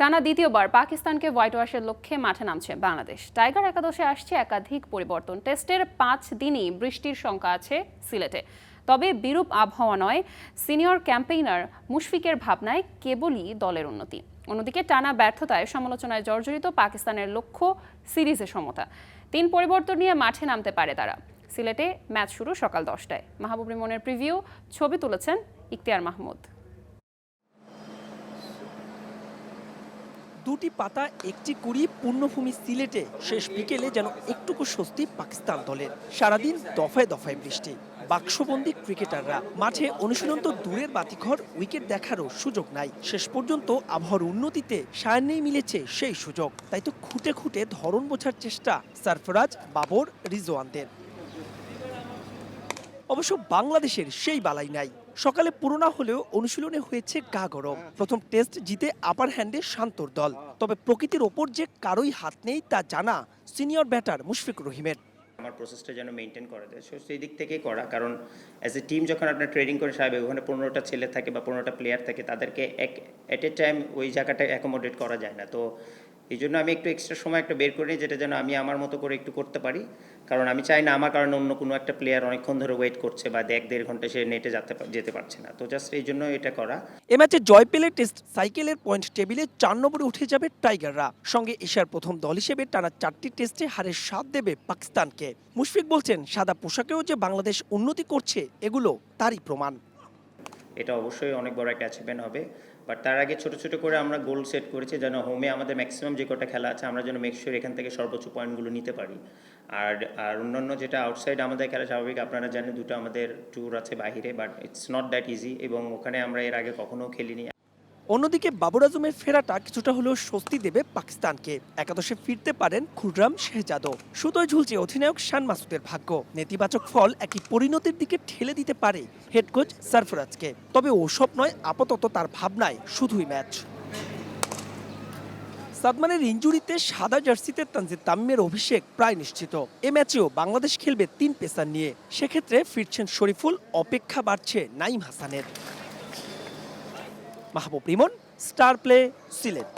টানা দ্বিতীয়বার পাকিস্তানকে হোয়াইট ওয়াশের লক্ষ্যে মাঠে নামছে বাংলাদেশ। টাইগার একাদশে আসছে একাধিক পরিবর্তন। টেস্টের 5 দিনই বৃষ্টির শঙ্কা আছে সিলেটে। তবে বিরূপ আবহাওয়া নয়, সিনিয়র ক্যাম্পেইনার মুশফিকের ভাবনায় কেবলই দলের উন্নতি। অন্যদিকে টানা ব্যর্থতায় সমালোচনায় জর্জরিত পাকিস্তানের লক্ষ্য সিরিজে সমতা। 3 পরিবর্তন নিয়ে মাঠে নামতে পারে তারা। সিলেটে ম্যাচ শুরু সকাল 10টায়। মাহবুব রিমনের প্রিভিউ, ছবি তুলেছেন ইখতিয়ার মাহমুদ। দুটি পাতা একটি কুড়ি পূর্ণভূমি সিলেটে শেষ বিকেলে যেন একটুকু স্বস্তি পাকিস্তান দলের। সারাদিন দফায় দফায় বৃষ্টি, বাক্সবন্দি ক্রিকেটাররা মাঠে অনুশীলন তো দূরের বাতিঘর, উইকেট দেখারও সুযোগ নাই। শেষ পর্যন্ত আবহাওয়ার উন্নতিতে সায়ান্নেই মিলেছে সেই সুযোগ। তাই তো খুঁটে খুঁটে ধরন বোঝার চেষ্টা সরফরাজ, বাবর, রিজওয়ানদের। অবশ্য বাংলাদেশের সেই বালাই নাই। সকালে পুরোনা হলেও অনুশীলনে হয়েছে গা গরম। প্রথম টেস্ট জিতে আপার হ্যান্ডে শান্তর দল। তবে প্রকৃতির ওপর যে কারোই হাত নেই তা জানা সিনিয়র ব্যাটার মুশফিকুর রহিমের। আমার প্রসেসটা যেন মেনটেন করা যায়, সেই দিক থেকেই করা। কারণ অ্যাজ এ টিম যখন আপনার ট্রেনিং করে স্বাভাবিক ওখানে 15টা ছেলে থাকে বা 15টা প্লেয়ার থাকে, তাদেরকে এট এ টাইম ওই জায়গাটায় অ্যাকোমোডেট করা যায় না। তো এই জন্য আমি একটু এক্সট্রা সময় একটা বের করে নিই, যেটা যেন আমি আমার মতো করে একটু করতে পারি। কারণ আমি চাই না আমার কারণে অন্য কোনো একটা প্লেয়ার অনেকক্ষণ ধরে ওয়েট করছে বা 1-1.5 ঘন্টা সে নেটে যেতে পারছে না। তো জাস্ট এই জন্য এটা করা। এ ম্যাচে জয় পেলে টেস্ট সাইকেলের পয়েন্ট টেবিলে 4 নম্বরে উঠে যাবে টাইগাররা। সঙ্গে এশিয়ার প্রথম দল হিসেবে টানা 4টি টেস্টে হারের স্বাদ দেবে পাকিস্তানকে। মুশফিক বলছেন, সাদা পোশাকেও যে বাংলাদেশ উন্নতি করছে এগুলো তারই প্রমাণ। এটা অবশ্যই অনেক বড় একটা অ্যাচিভমেন্ট হবে। বাট তার আগে ছোট ছোট করে আমরা গোল সেট করেছি যেন হোমে আমাদের ম্যাক্সিমাম যে কটা খেলা আছে আমরা যেন মেক শিওর এখান থেকে সর্বোচ্চ পয়েন্টগুলো নিতে পারি। আর অন্যান্য যেটা আউটসাইড আমাদের খেলা স্বাভাবিক, আপনারা জানেন দুটো আমাদের ট্যুর আছে বাইরে, but it's not that easy এবং ওখানে আমরা এর আগে কখনো খেলিনি। অন্যদিকে বাবর আজমের ফেরাটা কিছুটা হলেও স্বস্তি দেবে পাকিস্তানকে। একাদশে ফিরতে পারেন খুররাম শেহজাদও। সুতোয় ঝুলছে অধিনায়ক শান মাসুদের ভাগ্য। নেতিবাচক ফল একই পরিণতির দিকে ঠেলে দিতে পারে হেড কোচ সরফরাজকে। তবে ওসব নয়, আপাতত তার ভাবনায় শুধুই ম্যাচ। সাদমানের ইনজুরিতে সাদা জার্সিতে তানজিদ তামিমের অভিষেক প্রায় নিশ্চিত। এ ম্যাচেও বাংলাদেশ খেলবে 3 পেসার নিয়ে। সেক্ষেত্রে ফিরছেন শরীফুল, অপেক্ষা বাড়ছে নাইম হাসানের। মাহবুব রিমন, স্টার প্লে, সিলেট।